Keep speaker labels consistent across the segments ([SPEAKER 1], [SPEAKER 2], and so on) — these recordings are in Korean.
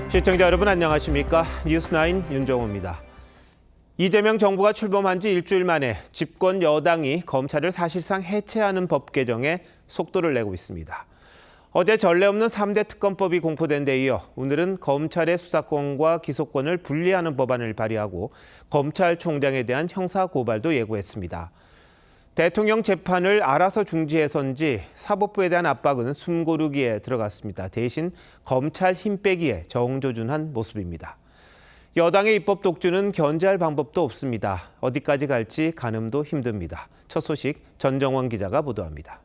[SPEAKER 1] 시청자 여러분 안녕하십니까? 뉴스9 윤정호입니다. 이재명 정부가 출범한 지 일주일 만에 집권 여당이 검찰을 사실상 해체하는 법 개정에 속도를 내고 있습니다. 어제 전례 없는 3대 특검법이 공포된 데 이어 오늘은 검찰의 수사권과 기소권을 분리하는 법안을 발의하고 검찰총장에 대한 형사 고발도 예고했습니다. 대통령 재판을 알아서 중지해서인지 사법부에 대한 압박은 숨고르기에 들어갔습니다. 대신 검찰 힘 빼기에 정조준한 모습입니다. 여당의 입법 독주는 견제할 방법도 없습니다. 어디까지 갈지 가늠도 힘듭니다. 첫 소식 전정원 기자가 보도합니다.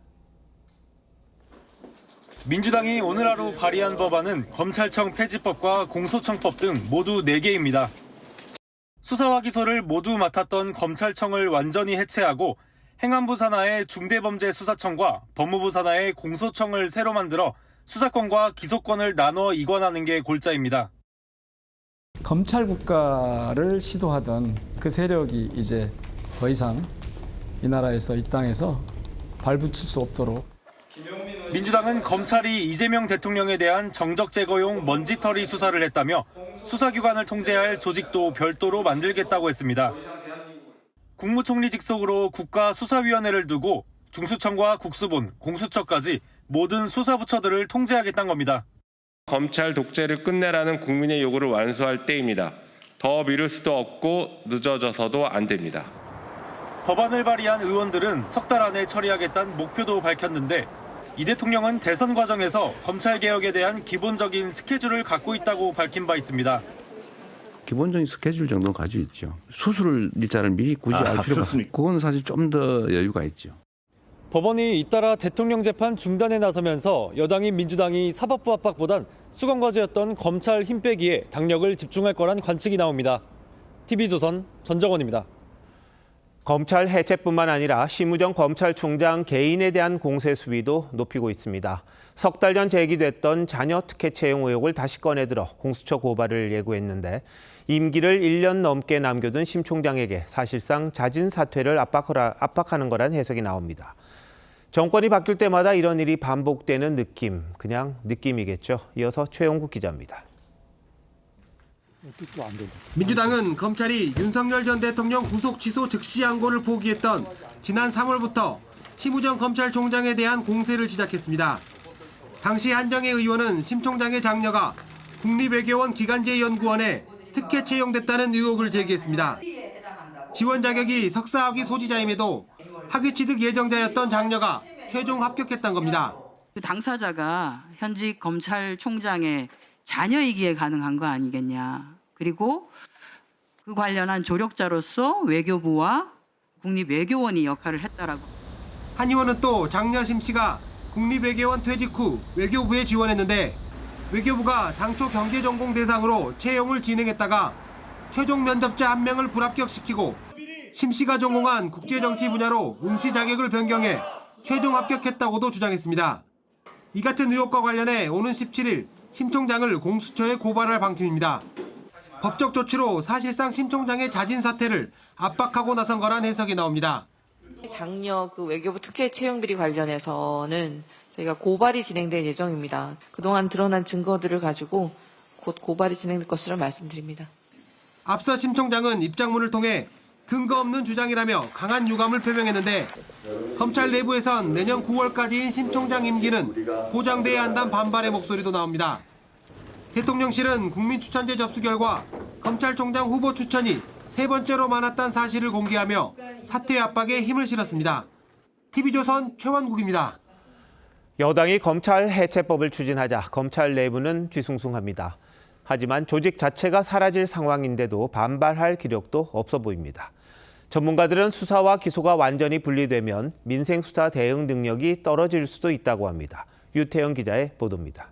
[SPEAKER 2] 민주당이 오늘 하루 발의한 법안은 검찰청 폐지법과 공소청법 등 모두 4개입니다. 수사와 기소를 모두 맡았던 검찰청을 완전히 해체하고 행안부 산하의 중대범죄수사청과 법무부 산하의 공소청을 새로 만들어 수사권과 기소권을 나눠 이관하는 게 골자입니다.
[SPEAKER 3] 검찰 국가를 시도하던 그 세력이 이제 더 이상 이 나라에서, 이 땅에서 발붙일 수 없도록.
[SPEAKER 2] 민주당은 검찰이 이재명 대통령에 대한 정적 제거용 먼지털이 수사를 했다며 수사기관을 통제할 조직도 별도로 만들겠다고 했습니다. 국무총리 직속으로 국가수사위원회를 두고 중수청과 국수본, 공수처까지 모든 수사부처들을 통제하겠다는 겁니다.
[SPEAKER 4] 검찰 독재를 끝내라는 국민의 요구를 완수할 때입니다. 더 미룰 수도 없고 늦어져서도 안 됩니다.
[SPEAKER 2] 법안을 발의한 의원들은 석 달 안에 처리하겠다는 목표도 밝혔는데 이 대통령은 대선 과정에서 검찰개혁에 대한 기본적인 스케줄을 갖고 있다고 밝힌 바 있습니다.
[SPEAKER 5] 기본적인 스케줄 정도는 가지고 있죠. 수술 일자를 미리 굳이 알 필요가 없습니다. 그건 사실 좀 더 여유가 있죠.
[SPEAKER 2] 법원이 잇따라 대통령 재판 중단에 나서면서 여당인 민주당이 사법부 압박보단 수감 과제였던 검찰 힘 빼기에 당력을 집중할 거란 관측이 나옵니다. TV조선 전정원입니다.
[SPEAKER 1] 검찰 해체뿐만 아니라 심우정 검찰총장 개인에 대한 공세 수위도 높이고 있습니다. 석 달 전 제기됐던 자녀 특혜 채용 의혹을 다시 꺼내들어 공수처 고발을 예고했는데 임기를 1년 넘게 남겨둔 심 총장에게 사실상 자진 사퇴를 압박하는 거란 해석이 나옵니다. 정권이 바뀔 때마다 이런 일이 반복되는 느낌, 그냥 느낌이겠죠. 이어서 최용국 기자입니다.
[SPEAKER 6] 민주당은 검찰이 윤석열 전 대통령 구속 취소 즉시 항고를 포기했던 지난 3월부터 심우정 검찰총장에 대한 공세를 시작했습니다. 당시 한정혜 의원은 심 총장의 장녀가 국립외교원 기간제연구원에 특혜 채용됐다는 의혹을 제기했습니다. 지원 자격이 석사학위 소지자임에도 학위 취득 예정자였던 장녀가 최종 합격했던 겁니다.
[SPEAKER 7] 당사자가 현직 검찰총장의 자녀이기에 가능한 거 아니겠냐. 그리고 그 관련한 조력자로서 외교부와 국립외교원이 역할을 했다라고.
[SPEAKER 6] 한 의원은 또 장녀 심 씨가 국립외교원 퇴직 후 외교부에 지원했는데 외교부가 당초 경제전공 대상으로 채용을 진행했다가 최종 면접자 1명을 불합격시키고 심 씨가 전공한 국제정치 분야로 응시 자격을 변경해 최종 합격했다고도 주장했습니다. 이 같은 의혹과 관련해 오는 17일 심 총장을 공수처에 고발할 방침입니다. 법적 조치로 사실상 심 총장의 자진 사퇴를 압박하고 나선 거란 해석이 나옵니다.
[SPEAKER 8] 장녀 외교부 특혜 채용 비리 관련해서는 저희가 고발이 진행될 예정입니다. 그동안 드러난 증거들을 가지고 곧 고발이 진행될 것으로 말씀드립니다.
[SPEAKER 6] 앞서 심 총장은 입장문을 통해 근거 없는 주장이라며 강한 유감을 표명했는데 검찰 내부에선 내년 9월까지인 심 총장 임기는 보장돼야 한다는 반발의 목소리도 나옵니다. 대통령실은 국민추천제 접수 결과 검찰총장 후보 추천이 3번째로 많았다는 사실을 공개하며 사퇴 압박에 힘을 실었습니다. TV조선 최원국입니다.
[SPEAKER 1] 여당이 검찰 해체법을 추진하자 검찰 내부는 뒤숭숭합니다. 하지만 조직 자체가 사라질 상황인데도 반발할 기력도 없어 보입니다. 전문가들은 수사와 기소가 완전히 분리되면 민생수사 대응 능력이 떨어질 수도 있다고 합니다. 유태영 기자의 보도입니다.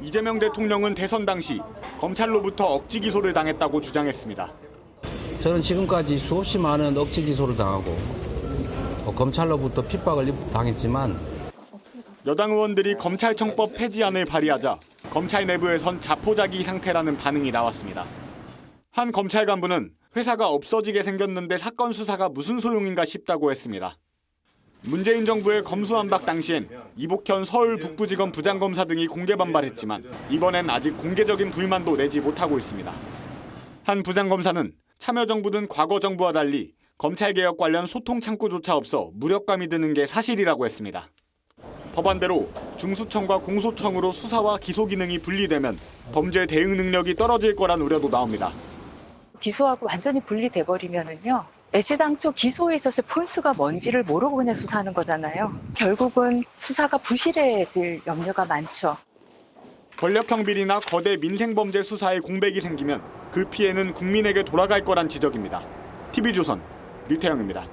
[SPEAKER 9] 이재명 대통령은 대선 당시 검찰로부터 억지 기소를 당했다고 주장했습니다.
[SPEAKER 10] 저는 지금까지 수없이 많은 억지 기소를 당하고 검찰로부터 핍박을 당했지만
[SPEAKER 9] 여당 의원들이 검찰청법 폐지안을 발의하자 검찰 내부에선 자포자기 상태라는 반응이 나왔습니다. 한 검찰 간부는 회사가 없어지게 생겼는데 사건 수사가 무슨 소용인가 싶다고 했습니다. 문재인 정부의 검수완박 당시엔 이복현 서울 북부지검 부장검사 등이 공개 반발했지만 이번엔 아직 공개적인 불만도 내지 못하고 있습니다. 한 부장검사는 참여정부든 과거 정부와 달리 검찰개혁 관련 소통 창구조차 없어 무력감이 드는 게 사실이라고 했습니다. 법안대로 중수청과 공소청으로 수사와 기소 기능이 분리되면 범죄 대응 능력이 떨어질 거란 우려도 나옵니다.
[SPEAKER 11] 기소하고 완전히 분리돼 버리면은요. 애시당초 기소에 있어서 포인트가 뭔지를 모르고 그냥 수사하는 거잖아요. 결국은 수사가 부실해질 염려가 많죠.
[SPEAKER 9] 권력형 비리나 거대 민생범죄 수사에 공백이 생기면 그 피해는 국민에게 돌아갈 거란 지적입니다. TV조선 류태영입니다.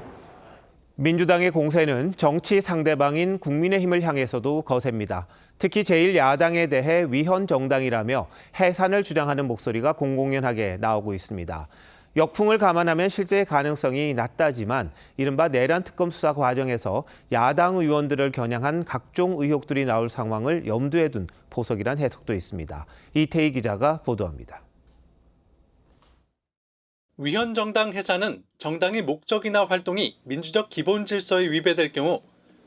[SPEAKER 1] 민주당의 공세는 정치 상대방인 국민의힘을 향해서도 거셉니다. 특히 제1야당에 대해 위헌 정당이라며 해산을 주장하는 목소리가 공공연하게 나오고 있습니다. 역풍을 감안하면 실제 가능성이 낮다지만 이른바 내란 특검 수사 과정에서 야당 의원들을 겨냥한 각종 의혹들이 나올 상황을 염두에 둔 포석이란 해석도 있습니다. 이태희 기자가 보도합니다.
[SPEAKER 12] 위헌 정당 해산은 정당의 목적이나 활동이 민주적 기본 질서에 위배될 경우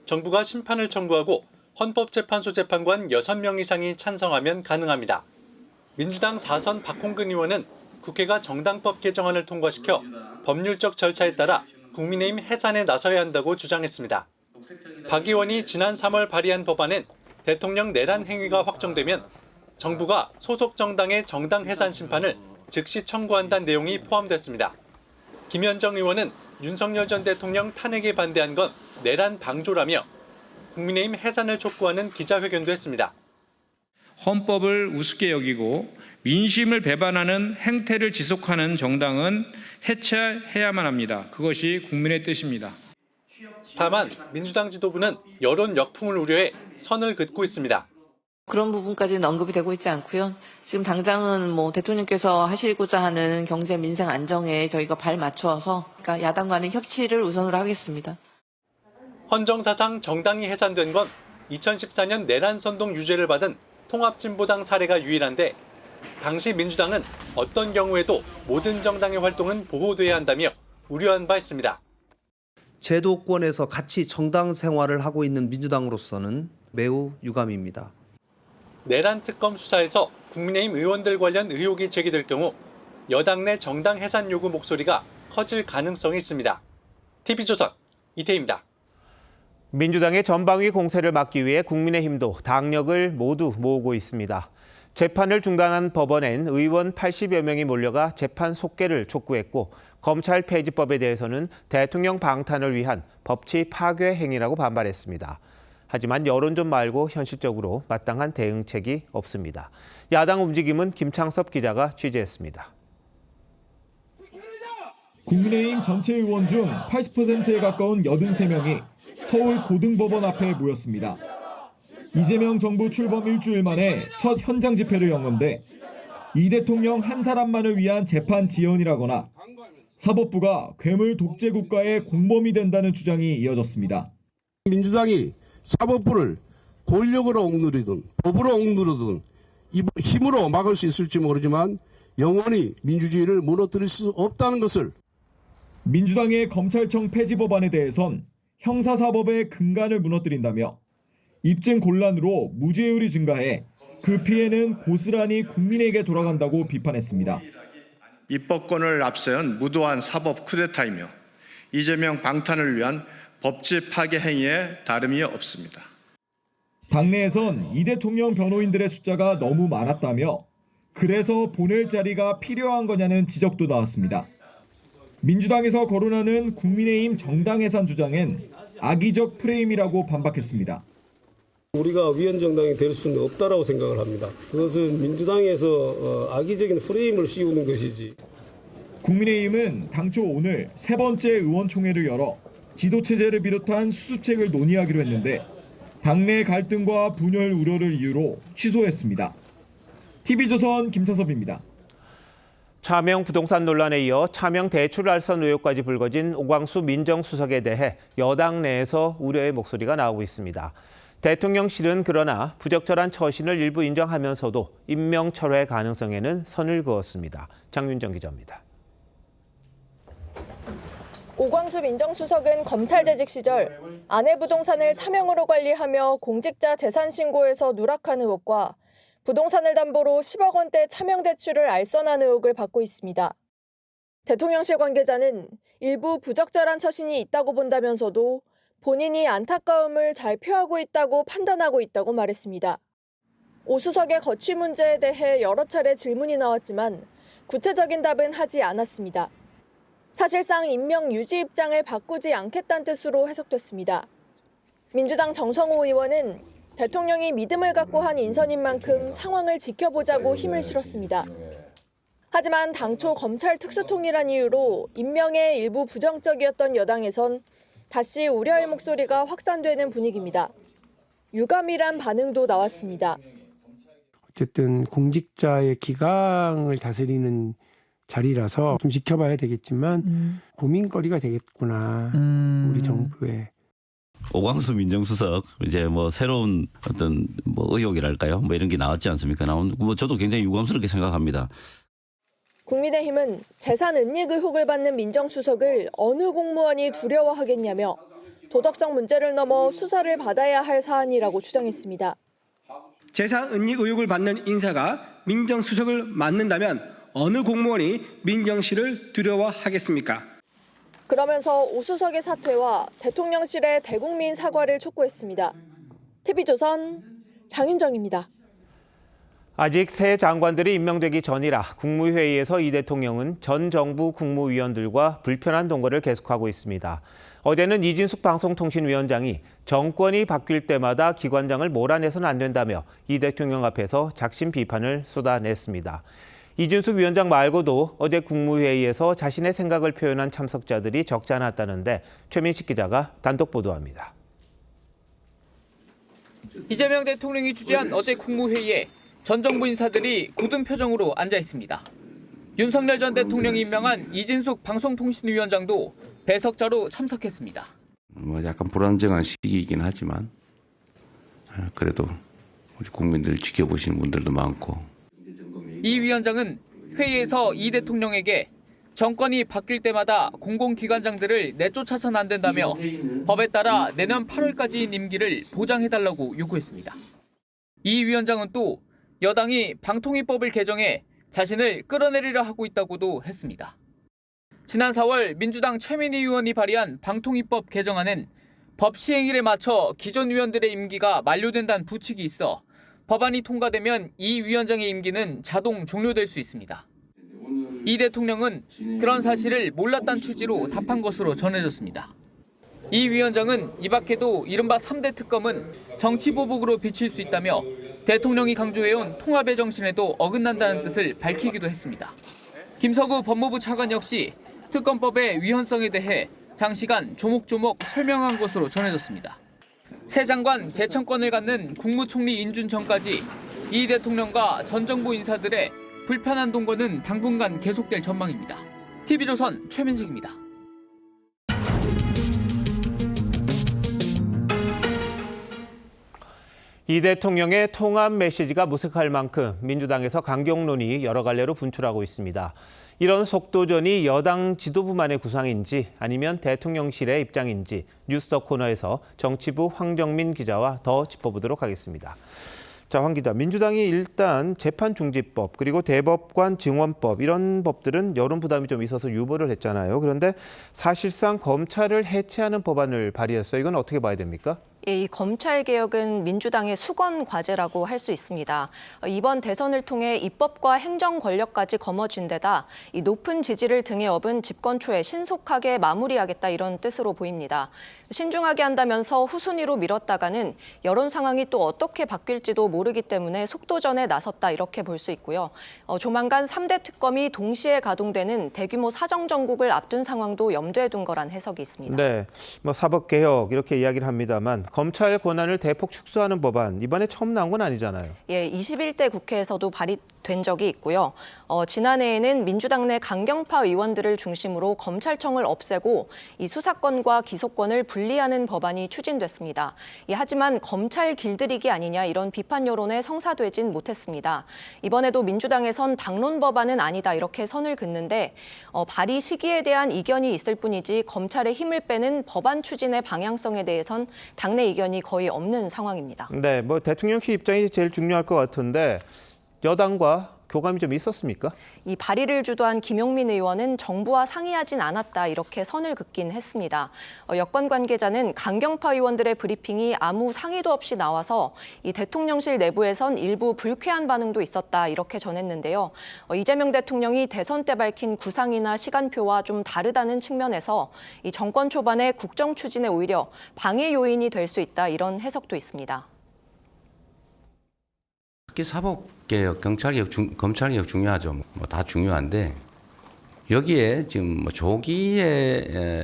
[SPEAKER 12] 정부가 심판을 청구하고 헌법재판소 재판관 6명 이상이 찬성하면 가능합니다. 민주당 4선 박홍근 의원은 국회가 정당법 개정안을 통과시켜 법률적 절차에 따라 국민의힘 해산에 나서야 한다고 주장했습니다. 박 의원이 지난 3월 발의한 법안엔 대통령 내란 행위가 확정되면 정부가 소속 정당의 정당 해산 심판을 즉시 청구한다는 내용이 포함됐습니다. 김현정 의원은 윤석열 전 대통령 탄핵에 반대한 건 내란 방조라며 국민의힘 해산을 촉구하는 기자회견도 했습니다.
[SPEAKER 13] 헌법을 우습게 여기고 민심을 배반하는 행태를 지속하는 정당은 해체해야만 합니다. 그것이 국민의 뜻입니다.
[SPEAKER 12] 다만 민주당 지도부는 여론 역풍을 우려해 선을 긋고 있습니다.
[SPEAKER 8] 그런 부분까지는 언급이 되고 있지 않고요. 지금 당장은 대통령께서 하시고자 하는 경제 민생 안정에 저희가 발 맞춰서 그러니까 야당과는 협치를 우선으로 하겠습니다.
[SPEAKER 12] 헌정사상 정당이 해산된 건 2014년 내란 선동 유죄를 받은 통합진보당 사례가 유일한데 당시 민주당은 어떤 경우에도 모든 정당의 활동은 보호돼야 한다며 우려한 바 있습니다.
[SPEAKER 14] 제도권에서 같이 정당 생활을 하고 있는 민주당으로서는 매우 유감입니다.
[SPEAKER 12] 내란 특검 수사에서 국민의힘 의원들 관련 의혹이 제기될 경우 여당 내 정당 해산 요구 목소리가 커질 가능성이 있습니다. TV조선 이태희입니다.
[SPEAKER 1] 민주당의 전방위 공세를 막기 위해 국민의힘도 당력을 모두 모으고 있습니다. 재판을 중단한 법원엔 의원 80여 명이 몰려가 재판 속개를 촉구했고 검찰 폐지법에 대해서는 대통령 방탄을 위한 법치 파괴 행위라고 반발했습니다. 하지만 여론전 말고 현실적으로 마땅한 대응책이 없습니다. 야당 움직임은 김창섭 기자가 취재했습니다.
[SPEAKER 15] 국민의힘 전체 의원 중 80%에 가까운 83명이 서울 고등법원 앞에 모였습니다. 이재명 정부 출범 일주일 만에 첫 현장 집회를 연 건데 이 대통령 한 사람만을 위한 재판 지연이라거나 사법부가 괴물 독재 국가의 공범이 된다는 주장이 이어졌습니다.
[SPEAKER 16] 민주당이 사법부를 권력으로 억누르든 법으로 억누르든 힘으로 막을 수 있을지 모르지만 영원히 민주주의를 무너뜨릴 수 없다는 것을.
[SPEAKER 15] 민주당의 검찰청 폐지 법안에 대해선 형사사법의 근간을 무너뜨린다며 입증 곤란으로 무죄율이 증가해 그 피해는 고스란히 국민에게 돌아간다고 비판했습니다.
[SPEAKER 17] 입법권을 앞세운 무도한 사법 쿠데타이며 이재명 방탄을 위한 법치 파괴 행위에 다름이 없습니다.
[SPEAKER 15] 당내에선 이 대통령 변호인들의 숫자가 너무 많았다며 그래서 보낼 자리가 필요한 거냐는 지적도 나왔습니다. 민주당에서 거론하는 국민의힘 정당 해산 주장엔 악의적 프레임이라고 반박했습니다.
[SPEAKER 18] 우리가 위헌 정당이 될 수는 없다라고 생각을 합니다. 그것은 민주당에서 악의적인 프레임을 씌우는 것이지.
[SPEAKER 15] 국민의힘은 당초 오늘 세 번째 의원총회를 열어 지도체제를 비롯한 수습책을 논의하기로 했는데 당내 갈등과 분열 우려를 이유로 취소했습니다. TV조선 김창섭입니다.
[SPEAKER 1] 차명 부동산 논란에 이어 차명 대출 알선 의혹까지 불거진 오광수 민정수석에 대해 여당 내에서 우려의 목소리가 나오고 있습니다. 대통령실은 그러나 부적절한 처신을 일부 인정하면서도 임명 철회 가능성에는 선을 그었습니다. 장윤정 기자입니다.
[SPEAKER 19] 오광수 민정수석은 검찰 재직 시절 아내 부동산을 차명으로 관리하며 공직자 재산 신고에서 누락한 의혹과 부동산을 담보로 10억 원대 차명 대출을 알선한 의혹을 받고 있습니다. 대통령실 관계자는 일부 부적절한 처신이 있다고 본다면서도 본인이 안타까움을 잘 표하고 있다고 판단하고 있다고 말했습니다. 오 수석의 거취 문제에 대해 여러 차례 질문이 나왔지만 구체적인 답은 하지 않았습니다. 사실상 임명 유지 입장을 바꾸지 않겠다는 뜻으로 해석됐습니다. 민주당 정성호 의원은 대통령이 믿음을 갖고 한 인선인 만큼 상황을 지켜보자고 힘을 실었습니다. 하지만 당초 검찰 특수통이란 이유로 임명에 일부 부정적이었던 여당에선 다시 우려의 목소리가 확산되는 분위기입니다. 유감이란 반응도 나왔습니다.
[SPEAKER 20] 어쨌든 공직자의 기강을 다스리는 자리라서 좀 지켜봐야 되겠지만 고민거리가 되겠구나 우리 정부에.
[SPEAKER 21] 오광수 민정수석 이제 뭐 새로운 어떤 뭐 의혹이랄까요? 뭐 이런 게 나왔지 않습니까? 뭐 저도 굉장히 유감스럽게 생각합니다.
[SPEAKER 19] 국민의힘은 재산 은닉 의혹을 받는 민정수석을 어느 공무원이 두려워하겠냐며 도덕성 문제를 넘어 수사를 받아야 할 사안이라고 주장했습니다.
[SPEAKER 22] 재산 은닉 의혹을 받는 인사가 민정수석을 맡는다면 어느 공무원이 민정실을 두려워하겠습니까?
[SPEAKER 19] 그러면서 오 수석의 사퇴와 대통령실의 대국민 사과를 촉구했습니다. TV조선 장윤정입니다.
[SPEAKER 1] 아직 새 장관들이 임명되기 전이라 국무회의에서 이 대통령은 전 정부 국무위원들과 불편한 동거를 계속하고 있습니다. 어제는 이진숙 방송통신위원장이 정권이 바뀔 때마다 기관장을 몰아내서는 안 된다며 이 대통령 앞에서 작심 비판을 쏟아냈습니다. 이진숙 위원장 말고도 어제 국무회의에서 자신의 생각을 표현한 참석자들이 적지 않았다는데 최민식 기자가 단독 보도합니다.
[SPEAKER 23] 이재명 대통령이 주재한 어제 국무회의에 전 정부 인사들이 굳은 표정으로 앉아 있습니다. 윤석열 전 대통령이 임명한 이진숙 방송통신위원장도 배석자로 참석했습니다.
[SPEAKER 5] 뭐 약간 불안정한 시기이긴 하지만 그래도 우리 국민들 지켜보시는 분들도 많고.
[SPEAKER 23] 이 위원장은 회의에서 이 대통령에게 정권이 바뀔 때마다 공공기관장들을 내쫓아서는 안 된다며 법에 따라 내년 8월까지인 임기를 보장해달라고 요구했습니다. 이 위원장은 또 여당이 방통위법을 개정해 자신을 끌어내리려 하고 있다고도 했습니다. 지난 4월 민주당 최민희 의원이 발의한 방통위법 개정안은 법 시행일에 맞춰 기존 위원들의 임기가 만료된다는 부칙이 있어 법안이 통과되면 이 위원장의 임기는 자동 종료될 수 있습니다. 이 대통령은 그런 사실을 몰랐다는 취지로 답한 것으로 전해졌습니다. 이 위원장은 이 밖에도 이른바 3대 특검은 정치보복으로 비칠 수 있다며 대통령이 강조해온 통합의 정신에도 어긋난다는 뜻을 밝히기도 했습니다. 김서구 법무부 차관 역시 특검법의 위헌성에 대해 장시간 조목조목 설명한 것으로 전해졌습니다. 새 장관 재청권을 갖는 국무총리 인준 전까지 이 대통령과 전 정부 인사들의 불편한 동거는 당분간 계속될 전망입니다. TV조선 최민식입니다.
[SPEAKER 1] 이 대통령의 통합 메시지가 무색할 만큼 민주당에서 강경론이 여러 갈래로 분출하고 있습니다. 이런 속도전이 여당 지도부만의 구상인지 아니면 대통령실의 입장인지 뉴스더 코너에서 정치부 황정민 기자와 더 짚어보도록 하겠습니다. 자, 황 기자, 민주당이 일단 재판중지법 그리고 대법관 증언법 이런 법들은 여론 부담이 좀 있어서 유보를 했잖아요. 그런데 사실상 검찰을 해체하는 법안을 발의했어요. 이건 어떻게 봐야 됩니까?
[SPEAKER 24] 예, 이 검찰 개혁은 민주당의 수건 과제라고 할 수 있습니다. 이번 대선을 통해 입법과 행정 권력까지 거머쥔 데다 이 높은 지지를 등에 업은 집권 초에 신속하게 마무리하겠다 이런 뜻으로 보입니다. 신중하게 한다면서 후순위로 미뤘다가는 여론 상황이 또 어떻게 바뀔지도 모르기 때문에 속도전에 나섰다 이렇게 볼 수 있고요. 조만간 3대 특검이 동시에 가동되는 대규모 사정정국을 앞둔 상황도 염두에 둔 거란 해석이 있습니다.
[SPEAKER 1] 네, 뭐 사법개혁 이렇게 이야기를 합니다만 검찰 권한을 대폭 축소하는 법안, 이번에 처음 나온 건 아니잖아요.
[SPEAKER 24] 예, 21대 국회에서도 발의된 적이 있고요. 지난해에는 민주당 내 강경파 의원들을 중심으로 검찰청을 없애고 이 수사권과 기소권을 분리하는 법안이 추진됐습니다. 하지만 검찰 길들이기 아니냐 이런 비판 여론에 성사되진 못했습니다. 이번에도 민주당에선 당론 법안은 아니다 이렇게 선을 긋는데 발의 시기에 대한 이견이 있을 뿐이지 검찰의 힘을 빼는 법안 추진의 방향성에 대해선 당내 이견이 거의 없는 상황입니다.
[SPEAKER 1] 네, 뭐 대통령실 입장이 제일 중요할 것 같은데 여당과 교감이 좀 있었습니까?
[SPEAKER 24] 이 발의를 주도한 김용민 의원은 정부와 상의하진 않았다 이렇게 선을 긋긴 했습니다. 여권 관계자는 강경파 의원들의 브리핑이 아무 상의도 없이 나와서 이 대통령실 내부에선 일부 불쾌한 반응도 있었다 이렇게 전했는데요. 이재명 대통령이 대선 때 밝힌 구상이나 시간표와 좀 다르다는 측면에서 이 정권 초반의 국정 추진에 오히려 방해 요인이 될 수 있다 이런 해석도 있습니다.
[SPEAKER 5] 특히 사법개혁, 경찰개혁, 검찰개혁 중요하죠. 뭐 다 중요한데 여기에 지금 뭐 조기에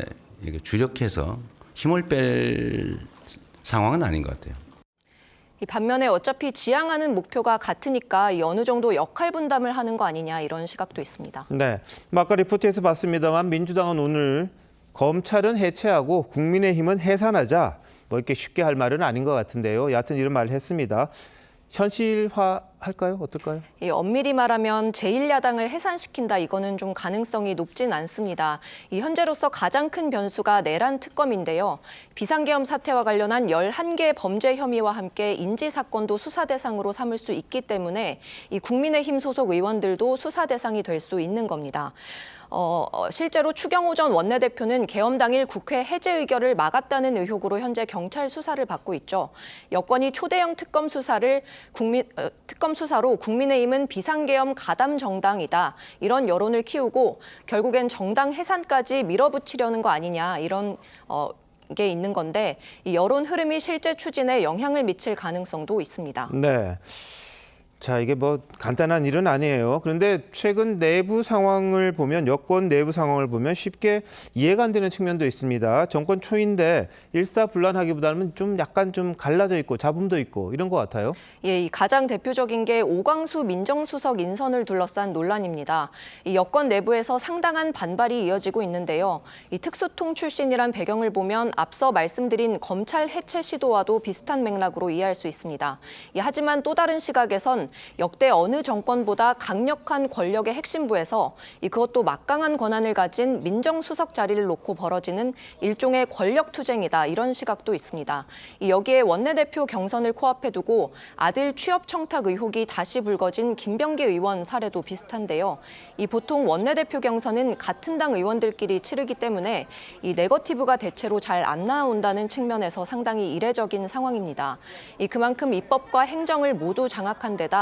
[SPEAKER 5] 주력해서 힘을 뺄 상황은 아닌 것 같아요.
[SPEAKER 24] 이 반면에 어차피 지향하는 목표가 같으니까 어느 정도 역할 분담을 하는 거 아니냐 이런 시각도 있습니다.
[SPEAKER 1] 네, 아까 리포트에서 봤습니다만 민주당은 오늘 검찰은 해체하고 국민의힘은 해산하자 뭐 이렇게 쉽게 할 말은 아닌 것 같은데요. 여하튼 이런 말을 했습니다. 현실화할까요? 어떨까요?
[SPEAKER 24] 엄밀히 말하면 제1야당을 해산시킨다 이거는 좀 가능성이 높진 않습니다. 현재로서 가장 큰 변수가 내란 특검인데요. 비상계엄 사태와 관련한 11개 범죄 혐의와 함께 인지 사건도 수사 대상으로 삼을 수 있기 때문에 이 국민의힘 소속 의원들도 수사 대상이 될 수 있는 겁니다. 실제로 추경호 전 원내대표는 계엄 당일 국회 해제 의결을 막았다는 의혹으로 현재 경찰 수사를 받고 있죠. 여권이 초대형 특검 수사로 국민의힘은 비상계엄 가담 정당이다. 이런 여론을 키우고 결국엔 정당 해산까지 밀어붙이려는 거 아니냐 이런 게 있는 건데 이 여론 흐름이 실제 추진에 영향을 미칠 가능성도 있습니다.
[SPEAKER 1] 네. 자, 이게 뭐 간단한 일은 아니에요. 그런데 최근 내부 상황을 보면 여권 내부 상황을 보면 쉽게 이해가 안 되는 측면도 있습니다. 정권 초인데 일사불란하기보다는 좀 약간 좀 갈라져 있고 잡음도 있고 이런 것 같아요.
[SPEAKER 24] 예, 이 가장 대표적인 게 오광수 민정수석 인선을 둘러싼 논란입니다. 이 여권 내부에서 상당한 반발이 이어지고 있는데요. 이 특수통 출신이란 배경을 보면 앞서 말씀드린 검찰 해체 시도와도 비슷한 맥락으로 이해할 수 있습니다. 하지만 또 다른 시각에선 역대 어느 정권보다 강력한 권력의 핵심부에서 그것도 막강한 권한을 가진 민정수석 자리를 놓고 벌어지는 일종의 권력투쟁이다 이런 시각도 있습니다. 여기에 원내대표 경선을 코앞에 두고 아들 취업 청탁 의혹이 다시 불거진 김병기 의원 사례도 비슷한데요. 보통 원내대표 경선은 같은 당 의원들끼리 치르기 때문에 네거티브가 대체로 잘 안 나온다는 측면에서 상당히 이례적인 상황입니다. 그만큼 입법과 행정을 모두 장악한 데다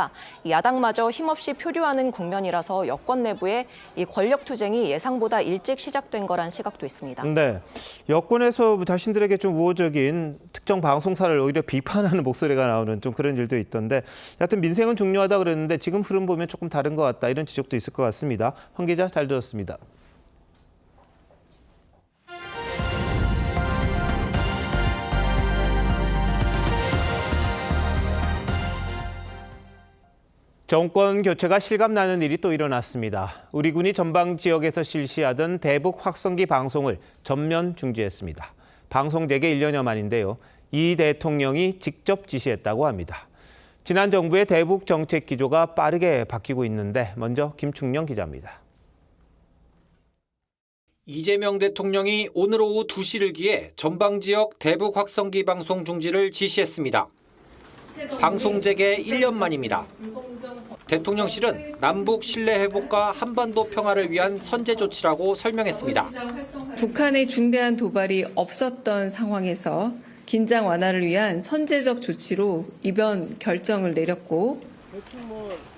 [SPEAKER 24] 야당마저 힘없이 표류하는 국면이라서 여권 내부의 권력 투쟁이 예상보다 일찍 시작된 거란 시각도 있습니다.
[SPEAKER 1] 네, 여권에서 자신들에게 좀 우호적인 특정 방송사를 오히려 비판하는 목소리가 나오는 좀 그런 일도 있던데 여하튼 민생은 중요하다 그랬는데 지금 흐름 보면 조금 다른 것 같다 이런 지적도 있을 것 같습니다. 황 기자 잘 들었습니다. 정권 교체가 실감나는 일이 또 일어났습니다. 우리 군이 전방 지역에서 실시하던 대북 확성기 방송을 전면 중지했습니다. 방송 재개 1년여 만인데요. 이 대통령이 직접 지시했다고 합니다. 지난 정부의 대북 정책 기조가 빠르게 바뀌고 있는데 먼저 김충영 기자입니다.
[SPEAKER 2] 이재명 대통령이 오늘 오후 2시를 기해 전방 지역 대북 확성기 방송 중지를 지시했습니다. 방송 재개 1년 만입니다. 대통령실은 남북 신뢰 회복과 한반도 평화를 위한 선제 조치라고 설명했습니다.
[SPEAKER 3] 북한의 중대한 도발이 없었던 상황에서 긴장 완화를 위한 선제적 조치로 이번 결정을 내렸고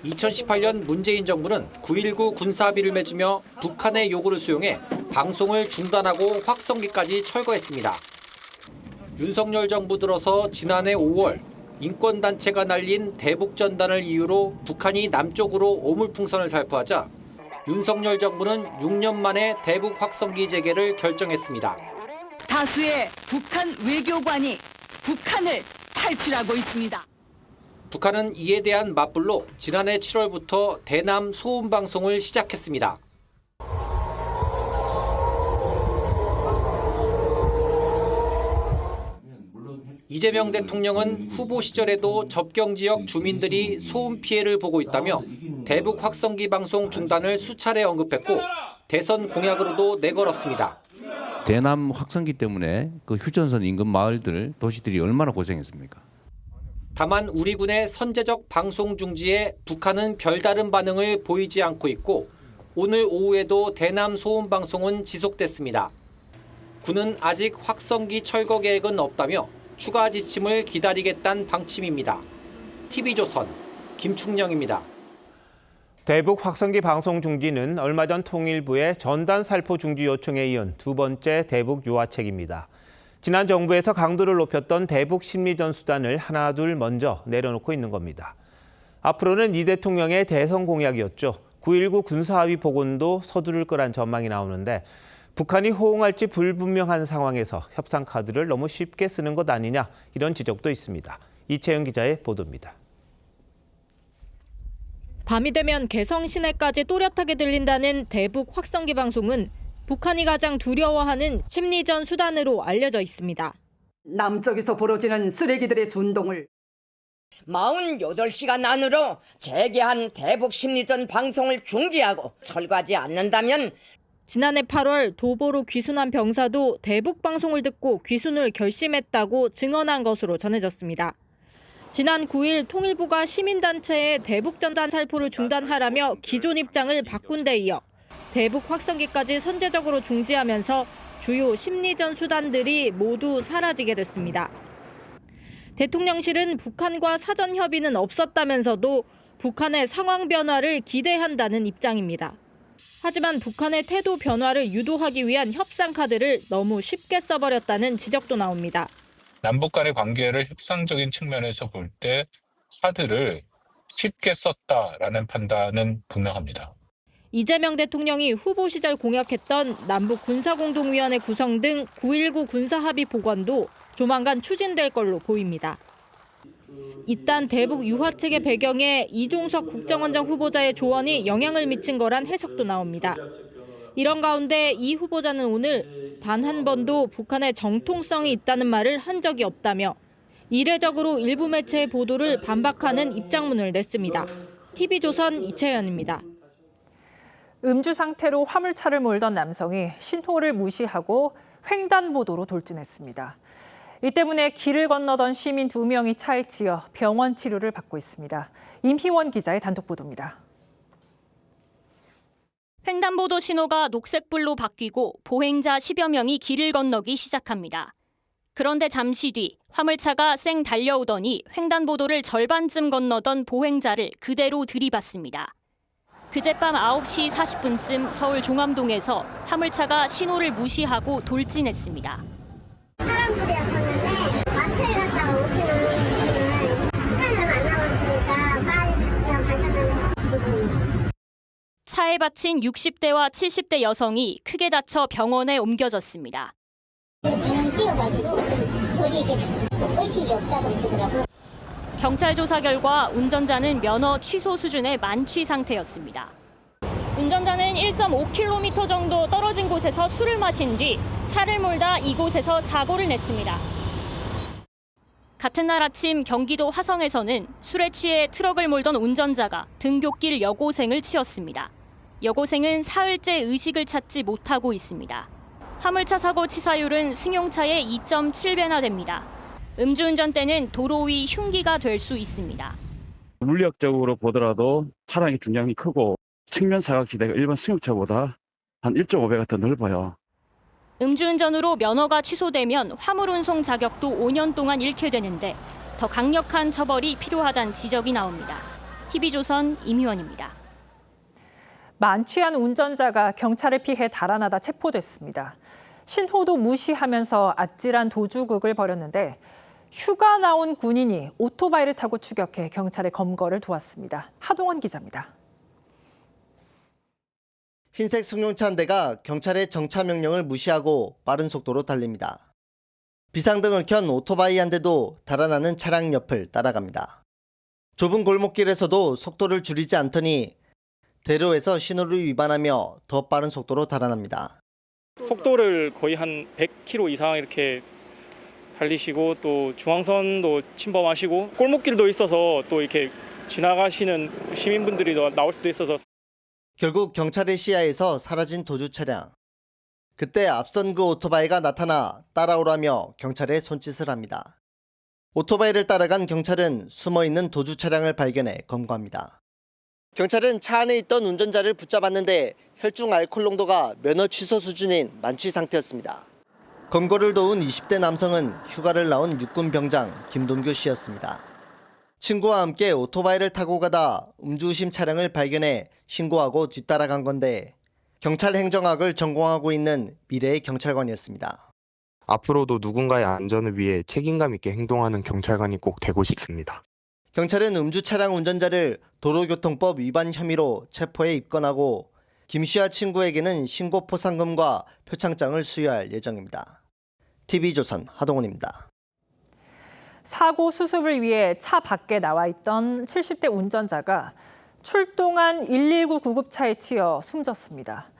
[SPEAKER 2] 2018년 문재인 정부는 9.19 군사합의를 맺으며 북한의 요구를 수용해 방송을 중단하고 확성기까지 철거했습니다. 윤석열 정부 들어서 지난해 5월 인권단체가 날린 대북전단을 이유로 북한이 남쪽으로 오물풍선을 살포하자 윤석열 정부는 6년 만에 대북 확성기 재개를 결정했습니다.
[SPEAKER 4] 다수의 북한 외교관이 북한을 탈출하고 있습니다.
[SPEAKER 2] 북한은 이에 대한 맞불로 지난해 7월부터 대남 소음 방송을 시작했습니다. 이재명 대통령은 후보 시절에도 접경 지역 주민들이 소음 피해를 보고 있다며 대북 확성기 방송 중단을 수차례 언급했고 대선 공약으로도 내걸었습니다.
[SPEAKER 6] 대남 확성기 때문에 그 휴전선 인근 마을들, 도시들이 얼마나 고생했습니까?
[SPEAKER 2] 다만 우리 군의 선제적 방송 중지에 북한은 별다른 반응을 보이지 않고 있고 오늘 오후에도 대남 소음 방송은 지속됐습니다. 군은 아직 확성기 철거 계획은 없다며 추가 지침을 기다리겠다는 방침입니다. TV조선 김충령입니다.
[SPEAKER 1] 대북 확성기 방송 중지는 얼마 전 통일부의 전단 살포 중지 요청에 이은 두 번째 대북 유화책입니다. 지난 정부에서 강도를 높였던 대북 심리전 수단을 하나둘 먼저 내려놓고 있는 겁니다. 앞으로는 이 대통령의 대선 공약이었죠. 9.19 군사합의 복원도 서두를 거란 전망이 나오는데 북한이 호응할지 불분명한 상황에서 협상 카드를 너무 쉽게 쓰는 것 아니냐 이런 지적도 있습니다. 이채영 기자의 보도입니다.
[SPEAKER 7] 밤이 되면 개성 시내까지 또렷하게 들린다는 대북 확성기 방송은 북한이 가장 두려워하는 심리전 수단으로 알려져 있습니다.
[SPEAKER 10] 남쪽에서 벌어지는 쓰레기들의 준동을
[SPEAKER 25] 48시간 안으로 재개한 대북 심리전 방송을 중지하고 철거하지 않는다면
[SPEAKER 7] 지난해 8월 도보로 귀순한 병사도 대북 방송을 듣고 귀순을 결심했다고 증언한 것으로 전해졌습니다. 지난 9일 통일부가 시민단체의 대북 전단 살포를 중단하라며 기존 입장을 바꾼 데 이어 대북 확성기까지 선제적으로 중지하면서 주요 심리전 수단들이 모두 사라지게 됐습니다. 대통령실은 북한과 사전 협의는 없었다면서도 북한의 상황 변화를 기대한다는 입장입니다. 하지만 북한의 태도 변화를 유도하기 위한 협상 카드를 너무 쉽게 써버렸다는 지적도 나옵니다.
[SPEAKER 26] 남북 간의 관계를 협상적인 측면에서 볼 때 카드를 쉽게 썼다라는 판단은 분명합니다.
[SPEAKER 7] 이재명 대통령이 후보 시절 공약했던 남북 군사공동위원회 구성 등 9.19 군사합의 복원도 조만간 추진될 걸로 보입니다. 이딴 대북 유화책의 배경에 이종석 국정원장 후보자의 조언이 영향을 미친 거란 해석도 나옵니다. 이런 가운데 이 후보자는 오늘 단 한 번도 북한의 정통성이 있다는 말을 한 적이 없다며 이례적으로 일부 매체의 보도를 반박하는 입장문을 냈습니다. TV조선 이채연입니다.
[SPEAKER 27] 음주 상태로 화물차를 몰던 남성이 신호를 무시하고 횡단보도로 돌진했습니다. 이 때문에 길을 건너던 시민 2명이 차에 치여 병원 치료를 받고 있습니다. 임희원 기자의 단독 보도입니다.
[SPEAKER 28] 횡단보도 신호가 녹색불로 바뀌고 보행자 10여 명이 길을 건너기 시작합니다. 그런데 잠시 뒤 화물차가 쌩 달려오더니 횡단보도를 절반쯤 건너던 보행자를 그대로 들이받습니다. 그젯밤 9시 40분쯤 서울 종암동에서 화물차가 신호를 무시하고 돌진했습니다.
[SPEAKER 29] 사람들이었었는데 마트에 갔다 오시는 분들 시간이 얼마 안 남았으니까 빨리 갔으면 가셨는데 지금.
[SPEAKER 28] 차에 받친 60대와 70대 여성이 크게 다쳐 병원에 옮겨졌습니다.
[SPEAKER 29] 그냥 뛰어가지고 거기 이렇게 의식이 없다고 그러시더라고요.
[SPEAKER 28] 경찰 조사 결과 운전자는 면허 취소 수준의 만취 상태였습니다. 운전자는 1.5km 정도 떨어진 곳에서 술을 마신 뒤 차를 몰다 이곳에서 사고를 냈습니다. 같은 날 아침 경기도 화성에서는 술에 취해 트럭을 몰던 운전자가 등굣길 여고생을 치었습니다. 여고생은 사흘째 의식을 찾지 못하고 있습니다. 화물차 사고 치사율은 승용차의 2.7배나 됩니다. 음주운전 때는 도로 위 흉기가 될 수 있습니다.
[SPEAKER 30] 물리학적으로 보더라도 차량의 중량이 크고 측면 사각지대가 일반 승용차보다 한 1.5배가 더 넓어요.
[SPEAKER 28] 음주운전으로 면허가 취소되면 화물운송 자격도 5년 동안 잃게 되는데 더 강력한 처벌이 필요하다는 지적이 나옵니다. TV조선 임희원입니다.
[SPEAKER 27] 만취한 운전자가 경찰을 피해 달아나다 체포됐습니다. 신호도 무시하면서 아찔한 도주극을 벌였는데 휴가 나온 군인이 오토바이를 타고 추격해 경찰의 검거를 도왔습니다. 하동원 기자입니다.
[SPEAKER 31] 흰색 승용차 한 대가 경찰의 정차 명령을 무시하고 빠른 속도로 달립니다.
[SPEAKER 8] 비상등을 켠 오토바이 한 대도 달아나는 차량 옆을 따라갑니다. 좁은 골목길에서도 속도를 줄이지 않더니 대로에서 신호를 위반하며 더 빠른 속도로 달아납니다.
[SPEAKER 9] 속도를 거의 한 100km 이상 이렇게 달리시고 또 중앙선도 침범하시고 골목길도 있어서 또 이렇게 지나가시는 시민분들이 나올 수도 있어서
[SPEAKER 8] 결국 경찰의 시야에서 사라진 도주 차량. 그때 앞선 그 오토바이가 나타나 따라오라며 경찰에 손짓을 합니다. 오토바이를 따라간 경찰은 숨어있는 도주 차량을 발견해 검거합니다. 경찰은 차 안에 있던 운전자를 붙잡았는데 혈중 알코올 농도가 면허 취소 수준인 만취 상태였습니다. 검거를 도운 20대 남성은 휴가를 나온 육군 병장 김동규 씨였습니다. 친구와 함께 오토바이를 타고 가다 음주의심 차량을 발견해 신고하고 뒤따라간 건데 경찰 행정학을 전공하고 있는 미래의 경찰관이었습니다.
[SPEAKER 11] 앞으로도 누군가의 안전을 위해 책임감 있게 행동하는 경찰관이 꼭 되고 싶습니다.
[SPEAKER 8] 경찰은 음주 차량 운전자를 도로교통법 위반 혐의로 체포해 입건하고 김 씨와 친구에게는 신고 포상금과 표창장을 수여할 예정입니다. TV조선 하동훈입니다.
[SPEAKER 27] 사고 수습을 위해 차 밖에 나와 있던 70대 운전자가 출동한 119 구급차에 치여 숨졌습니다.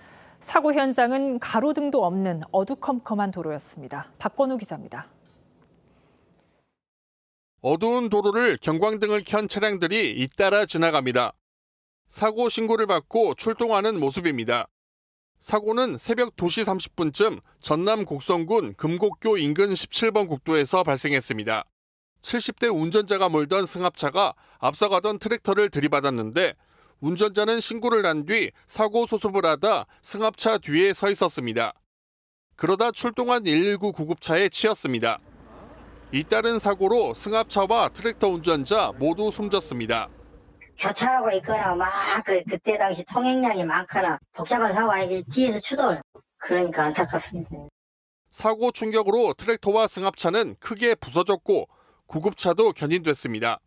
[SPEAKER 27] 사고 현장은 가로등도 없는 어두컴컴한 도로였습니다. 박건우 기자입니다.
[SPEAKER 12] 어두운 도로를 경광등을 켠 차량들이 잇따라 지나갑니다. 사고 신고를 받고 출동하는 모습입니다. 사고는 새벽 2시 30분쯤 전남 곡성군 금곡교 인근 17번 국도에서 발생했습니다. 70대 운전자가 몰던 승합차가 앞서가던 트랙터를 들이받았는데 운전자는 신고를 한 뒤 사고 소습을 하다 승합차 뒤에 서 있었습니다. 그러다 출동한 119 구급차에 치였습니다. 잇따른 사고로 승합차와 트랙터 운전자 모두 숨졌습니다.
[SPEAKER 13] 교차하고 있거나 막 그때 당시 통행량이 많거나 복잡한 상황에 뒤에서 추돌. 그러니까 안타깝습니다.
[SPEAKER 12] 사고 충격으로 트랙터와 승합차는 크게 부서졌고 구급차도 견인됐습니다.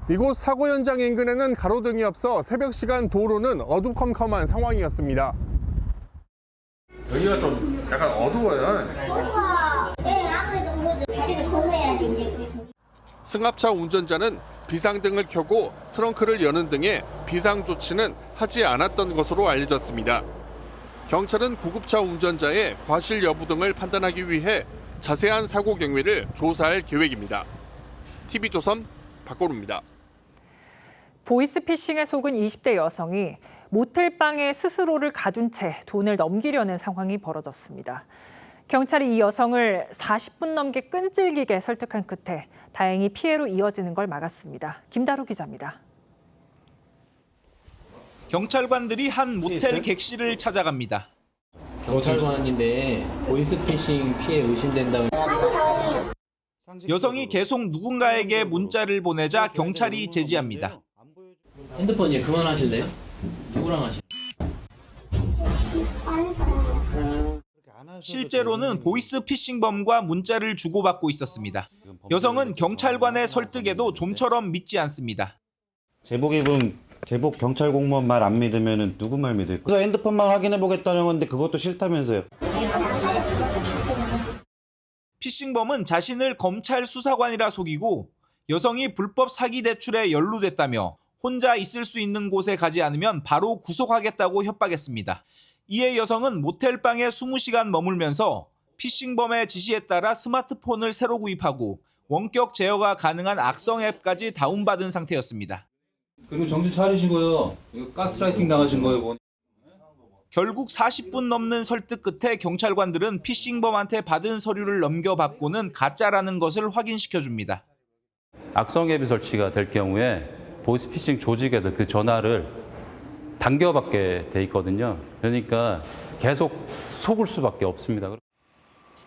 [SPEAKER 12] 이곳 사고 현장 인근에는 가로등이 없어 새벽 시간 도로는 어두컴컴한 상황이었습니다. 여기가 좀 약간 어두워요.
[SPEAKER 29] 네, 아무래도 그거죠. 다리를 건너야지 이제.
[SPEAKER 12] 승합차 운전자는 비상등을 켜고 트렁크를 여는 등의 비상 조치는 하지 않았던 것으로 알려졌습니다. 경찰은 구급차 운전자의 과실 여부 등을 판단하기 위해 자세한 사고 경위를 조사할 계획입니다. TV조선 박건우입니다.
[SPEAKER 27] 보이스피싱에 속은 20대 여성이 모텔방에 스스로를 가둔 채 돈을 넘기려는 상황이 벌어졌습니다. 경찰이 이 여성을 40분 넘게 끈질기게 설득한 끝에 다행히 피해로 이어지는 걸 막았습니다. 김다루 기자입니다.
[SPEAKER 14] 경찰관들이 한 모텔 객실을 찾아갑니다.
[SPEAKER 15] 경찰관인데 보이스피싱 피해 의심된다고.
[SPEAKER 14] 여성이 계속 누군가에게 문자를 보내자 경찰이 제지합니다.
[SPEAKER 15] 핸드폰 이제 그만하실래요? 누구랑 하실래요?
[SPEAKER 14] 실제로는 보이스피싱범과 문자를 주고받고 있었습니다. 여성은 경찰관의 설득에도 좀처럼 믿지 않습니다.
[SPEAKER 16] 제복 입은 제복 경찰 공무원 말 안 믿으면 누구 말 믿을까? 그래서 핸드폰만 확인해 보겠다는 건데 그것도 싫다면서요.
[SPEAKER 14] 피싱범은 자신을 검찰 수사관이라 속이고 여성이 불법 사기 대출에 연루됐다며 혼자 있을 수 있는 곳에 가지 않으면 바로 구속하겠다고 협박했습니다. 이에 여성은 모텔방에 20시간 머물면서 피싱범의 지시에 따라 스마트폰을 새로 구입하고 원격 제어가 가능한 악성 앱까지 다운받은 상태였습니다.
[SPEAKER 17] 그리고 정신 차리시고요. 이거 가스라이팅 당하신 거예요, 뭐.
[SPEAKER 14] 결국 40분 넘는 설득 끝에 경찰관들은 피싱범한테 받은 서류를 넘겨받고는 가짜라는 것을 확인시켜줍니다.
[SPEAKER 18] 악성 앱이 설치가 될 경우에 보이스피싱 조직에서 그 전화를 당겨받게 돼 있거든요. 그러니까 계속 속을 수밖에 없습니다.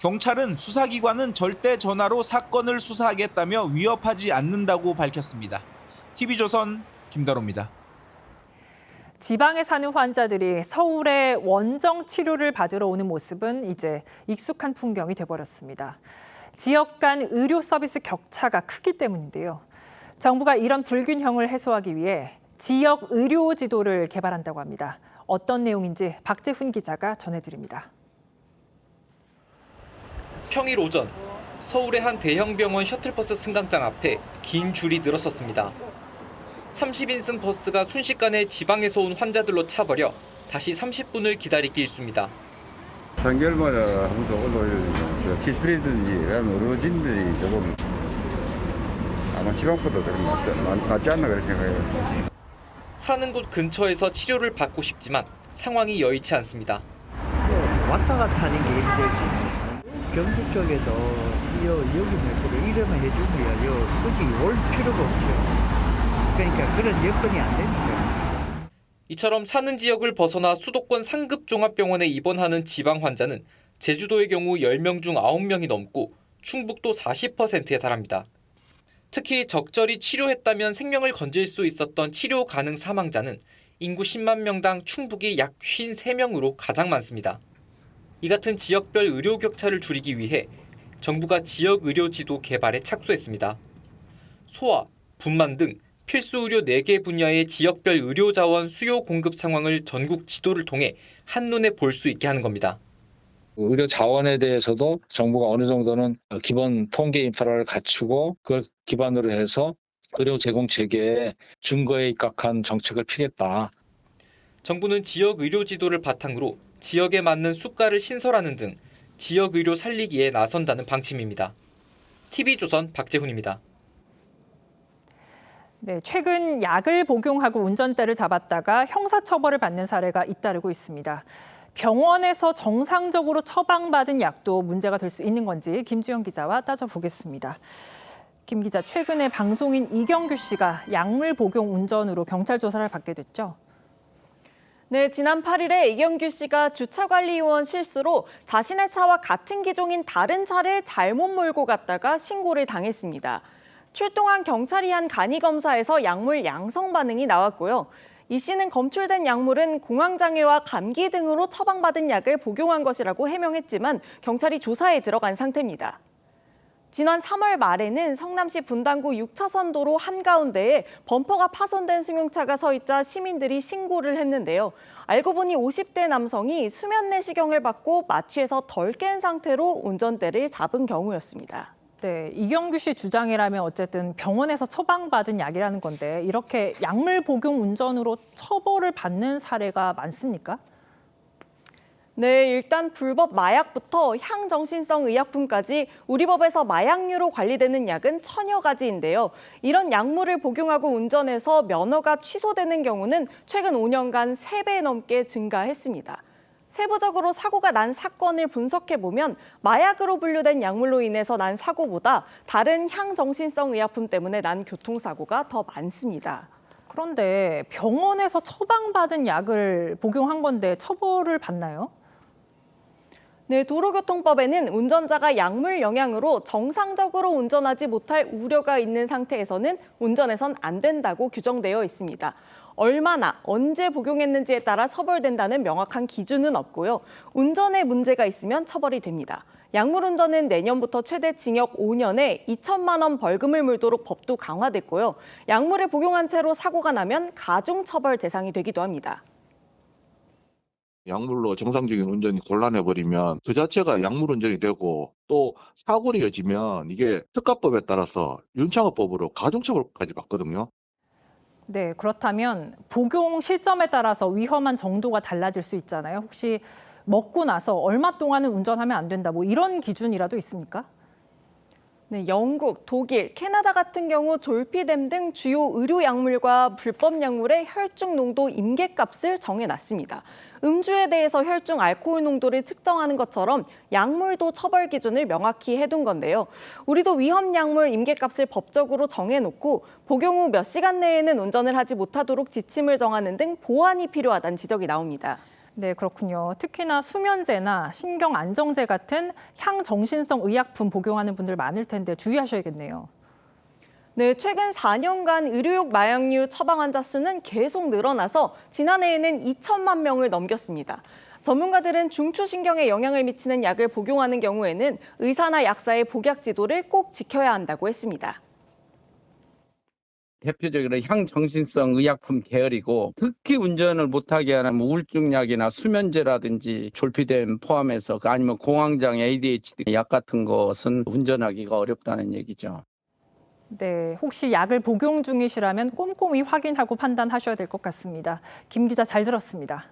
[SPEAKER 14] 경찰은 수사기관은 절대 전화로 사건을 수사하겠다며 위협하지 않는다고 밝혔습니다. TV조선 김다로입니다.
[SPEAKER 27] 지방에 사는 환자들이 서울에 원정 치료를 받으러 오는 모습은 이제 익숙한 풍경이 돼버렸습니다. 지역 간 의료 서비스 격차가 크기 때문인데요. 정부가 이런 불균형을 해소하기 위해 지역 의료 지도를 개발한다고 합니다. 어떤 내용인지 박재훈 기자가 전해드립니다.
[SPEAKER 2] 평일 오전 서울의 한 대형 병원 셔틀버스 승강장 앞에 긴 줄이 늘었었습니다. 30인승 버스가 순식간에 지방에서 온 환자들로 차버려 다시 30분을 기다리기 일쑤입니다.
[SPEAKER 3] 3개월마다 한 번도 올라오는 기술이든지 의료진들이 조금 아마 지방보다 조금 낫지 않나 그렇게 생각해요.
[SPEAKER 2] 사는 곳 근처에서 치료를 받고 싶지만 상황이 여의치 않습니다.
[SPEAKER 4] 왔다 갔다 하는 게 힘들지. 경북 쪽에도 여기 몇 그릇 이러면 해주면 굳이 올 필요가 없죠. 그러니까 그런 여건이 안 되니까.
[SPEAKER 2] 이처럼 사는 지역을 벗어나 수도권 상급 종합병원에 입원하는 지방 환자는 제주도의 경우 10명 중 9명이 넘고 충북도 40%에 달합니다. 특히 적절히 치료했다면 생명을 건질 수 있었던 치료 가능 사망자는 인구 10만 명당 충북이 약 53명으로 가장 많습니다. 이 같은 지역별 의료 격차를 줄이기 위해 정부가 지역 의료 지도 개발에 착수했습니다. 소아, 분만 등 필수 의료 4개 분야의 지역별 의료 자원 수요 공급 상황을 전국 지도를 통해 한눈에 볼 수 있게 하는 겁니다.
[SPEAKER 5] 의료 자원에 대해서도 정부가 어느 정도는 기본 통계 인프라를 갖추고 그걸 기반으로 해서 의료 제공 체계에 증거에 입각한 정책을 피겠다.
[SPEAKER 2] 정부는 지역 의료 지도를 바탕으로 지역에 맞는 수가를 신설하는 등 지역 의료 살리기에 나선다는 방침입니다. TV조선 박재훈입니다.
[SPEAKER 27] 네, 최근 약을 복용하고 운전대를 잡았다가 형사처벌을 받는 사례가 잇따르고 있습니다. 병원에서 정상적으로 처방받은 약도 문제가 될 수 있는 건지 김주영 기자와 따져보겠습니다. 김 기자, 최근에 방송인 이경규 씨가 약물 복용 운전으로 경찰 조사를 받게 됐죠?
[SPEAKER 6] 네, 지난 8일에 이경규 씨가 주차관리요원 실수로 자신의 차와 같은 기종인 다른 차를 잘못 몰고 갔다가 신고를 당했습니다. 출동한 경찰이 한 간이검사에서 약물 양성 반응이 나왔고요. 이 씨는 검출된 약물은 공황장애와 감기 등으로 처방받은 약을 복용한 것이라고 해명했지만 경찰이 조사에 들어간 상태입니다. 지난 3월 말에는 성남시 분당구 6차선 도로 한가운데에 범퍼가 파손된 승용차가 서 있자 시민들이 신고를 했는데요. 알고 보니 50대 남성이 수면 내시경을 받고 마취해서 덜 깬 상태로 운전대를 잡은 경우였습니다.
[SPEAKER 27] 네, 이경규 씨 주장이라면 어쨌든 병원에서 처방받은 약이라는 건데 이렇게 약물 복용 운전으로 처벌을 받는 사례가 많습니까?
[SPEAKER 6] 네, 일단 불법 마약부터 향정신성 의약품까지 우리 법에서 마약류로 관리되는 약은 1000여 가지인데요. 이런 약물을 복용하고 운전해서 면허가 취소되는 경우는 최근 5년간 3배 넘게 증가했습니다. 세부적으로 사고가 난 사건을 분석해보면 마약으로 분류된 약물로 인해서 난 사고보다 다른 향정신성 의약품 때문에 난 교통사고가 더 많습니다.
[SPEAKER 27] 그런데 병원에서 처방받은 약을 복용한 건데 처벌을 받나요?
[SPEAKER 6] 네, 도로교통법에는 운전자가 약물 영향으로 정상적으로 운전하지 못할 우려가 있는 상태에서는 운전해선 안 된다고 규정되어 있습니다. 얼마나, 언제 복용했는지에 따라 처벌된다는 명확한 기준은 없고요. 운전에 문제가 있으면 처벌이 됩니다. 약물 운전은 내년부터 최대 징역 5년에 2천만 원 벌금을 물도록 법도 강화됐고요. 약물을 복용한 채로 사고가 나면 가중처벌 대상이 되기도 합니다.
[SPEAKER 19] 약물로 정상적인 운전이 곤란해버리면 그 자체가 약물 운전이 되고 또 사고를 이어지면 이게 특가법에 따라서 윤창호법으로 가중처벌까지 받거든요.
[SPEAKER 27] 네, 그렇다면 복용 시점에 따라서 위험한 정도가 달라질 수 있잖아요. 혹시 먹고 나서 얼마 동안은 운전하면 안 된다, 뭐 이런 기준이라도 있습니까?
[SPEAKER 6] 네, 영국, 독일, 캐나다 같은 경우 졸피뎀 등 주요 의료 약물과 불법 약물의 혈중 농도 임계값을 정해놨습니다. 음주에 대해서 혈중 알코올 농도를 측정하는 것처럼 약물도 처벌 기준을 명확히 해둔 건데요. 우리도 위험 약물 임계값을 법적으로 정해놓고 복용 후 몇 시간 내에는 운전을 하지 못하도록 지침을 정하는 등 보완이 필요하다는 지적이 나옵니다.
[SPEAKER 27] 네, 그렇군요. 특히나 수면제나 신경안정제 같은 향정신성 의약품 복용하는 분들 많을 텐데 주의하셔야겠네요.
[SPEAKER 6] 네, 최근 4년간 의료용 마약류 처방 환자 수는 계속 늘어나서 지난해에는 2천만 명을 넘겼습니다. 전문가들은 중추신경에 영향을 미치는 약을 복용하는 경우에는 의사나 약사의 복약 지도를 꼭 지켜야 한다고 했습니다.
[SPEAKER 1] 대표적으로 향정신성 의약품 계열이고 특히 운전을 못하게 하는 우울증약이나 수면제라든지 졸피뎀 포함해서 아니면 공황장 ADHD 약 같은 것은 운전하기가 어렵다는 얘기죠.
[SPEAKER 27] 네, 혹시 약을 복용 중이시라면 꼼꼼히 확인하고 판단하셔야 될 것 같습니다. 김 기자 잘 들었습니다.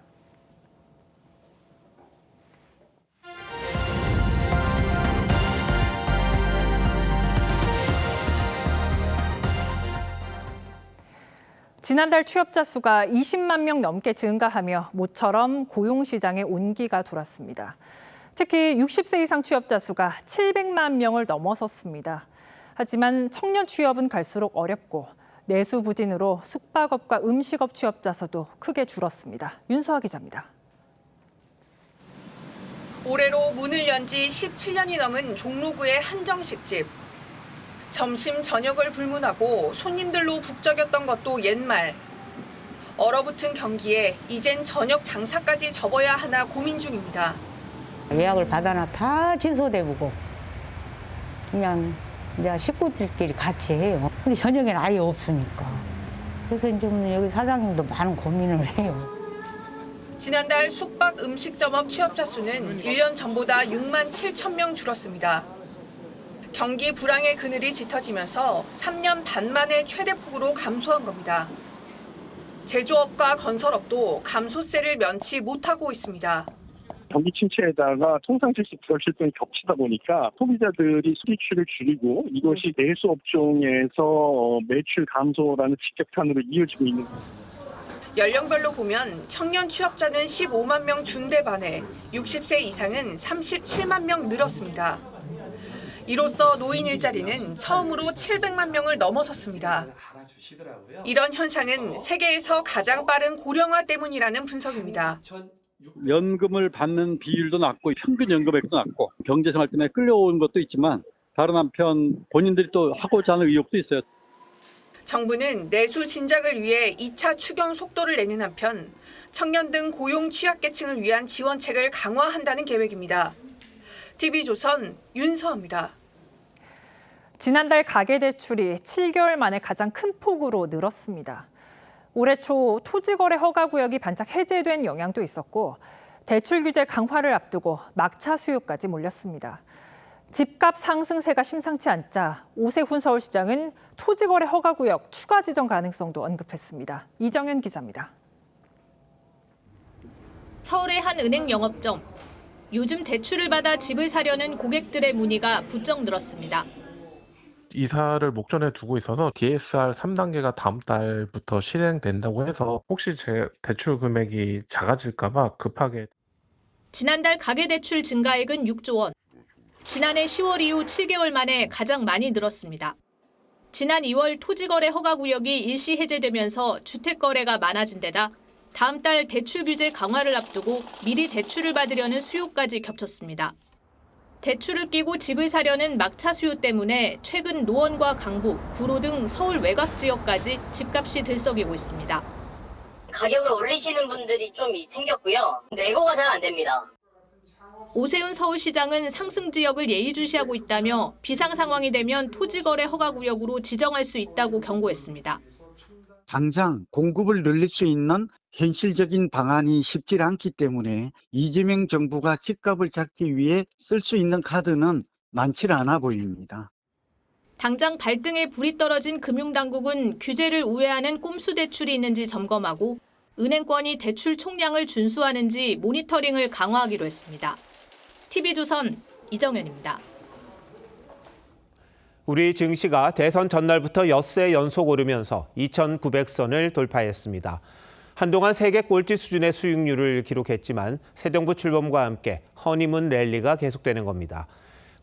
[SPEAKER 27] 지난달 취업자 수가 20만 명 넘게 증가하며 모처럼 고용시장에 온기가 돌았습니다. 특히 60세 이상 취업자 수가 700만 명을 넘어섰습니다. 하지만 청년 취업은 갈수록 어렵고 내수 부진으로 숙박업과 음식업 취업자 수도 크게 줄었습니다. 윤서아 기자입니다.
[SPEAKER 7] 올해로 문을 연 지 17년이 넘은 종로구의 한정식집. 점심, 저녁을 불문하고 손님들로 북적였던 것도 옛말. 얼어붙은 경기에 이젠 저녁 장사까지 접어야 하나 고민 중입니다.
[SPEAKER 10] 예약을 받아놔 다 취소되고 그냥 이제 식구들끼리 같이 해요. 근데 저녁에는 아예 없으니까. 그래서 이제 여기 사장님도 많은 고민을 해요.
[SPEAKER 7] 지난달 숙박 음식점업 취업자 수는 1년 전보다 6만 7천 명 줄었습니다. 경기 불황의 그늘이 짙어지면서 3년 반 만에 최대폭으로 감소한 겁니다. 제조업과 건설업도 감소세를 면치 못하고 있습니다.
[SPEAKER 20] 경기 침체에다가 통상 실수 불확실성이 겹치다 보니까 소비자들이 수리치를 줄이고 이것이 내수 업종에서 매출 감소라는 직격탄으로 이어지고 있는 겁니다.
[SPEAKER 7] 연령별로 보면 청년 취업자는 15만 명 준대 반해 60세 이상은 37만 명 늘었습니다. 이로써 노인 일자리는 처음으로 700만 명을 넘어섰습니다. 이런 현상은 세계에서 가장 빠른 고령화 때문이라는 분석입니다.
[SPEAKER 21] 연금을 받는 비율도 낮고 평균 연금액도 낮고 경제생활 때문에 끌려온 것도 있지만 다른 한편 본인들이 또 하고자 하는 의욕도 있어요.
[SPEAKER 7] 정부는 내수 진작을 위해 2차 추경 속도를 내는 한편 청년 등 고용 취약계층을 위한 지원책을 강화한다는 계획입니다. TV조선 윤서아입니다.
[SPEAKER 27] 지난달 가계대출이 7개월 만에 가장 큰 폭으로 늘었습니다. 올해 초 토지거래 허가구역이 반짝 해제된 영향도 있었고 대출 규제 강화를 앞두고 막차 수요까지 몰렸습니다. 집값 상승세가 심상치 않자 오세훈 서울시장은 토지거래 허가구역 추가 지정 가능성도 언급했습니다. 이정현 기자입니다.
[SPEAKER 22] 서울의 한 은행 영업점. 요즘 대출을 받아 집을 사려는 고객들의 문의가 부쩍 늘었습니다.
[SPEAKER 23] 이사를 목전에 두고 있어서 DSR 3단계가 다음 달부터 실행된다고 해서 혹시 제 대출 금액이 작아질까 봐 급하게.
[SPEAKER 22] 지난달 가계대출 증가액은 6조 원. 지난해 10월 이후 7개월 만에 가장 많이 늘었습니다. 지난 2월 토지거래 허가구역이 일시 해제되면서 주택거래가 많아진 데다 다음 달 대출 규제 강화를 앞두고 미리 대출을 받으려는 수요까지 겹쳤습니다. 대출을 끼고 집을 사려는 막차 수요 때문에 최근 노원과 강북, 구로 등 서울 외곽 지역까지 집값이 들썩이고 있습니다.
[SPEAKER 13] 가격을 올리시는 분들이 좀 생겼고요. 내고가 잘 안 됩니다.
[SPEAKER 22] 오세훈 서울시장은 상승 지역을 예의주시하고 있다며 비상 상황이 되면 토지거래 허가구역으로 지정할 수 있다고 경고했습니다.
[SPEAKER 24] 당장 공급을 늘릴 수 있는 현실적인 방안이 쉽지 않기 때문에 이재명 정부가 집값을 잡기 위해 쓸 수 있는 카드는 많지 않아 보입니다.
[SPEAKER 22] 당장 발등에 불이 떨어진 금융당국은 규제를 우회하는 꼼수 대출이 있는지 점검하고 은행권이 대출 총량을 준수하는지 모니터링을 강화하기로 했습니다. TV조선 이정현입니다.
[SPEAKER 25] 우리 증시가 대선 전날부터 엿새 연속 오르면서 2,900선을 돌파했습니다. 한동안 세계 꼴찌 수준의 수익률을 기록했지만 새 정부 출범과 함께 허니문 랠리가 계속되는 겁니다.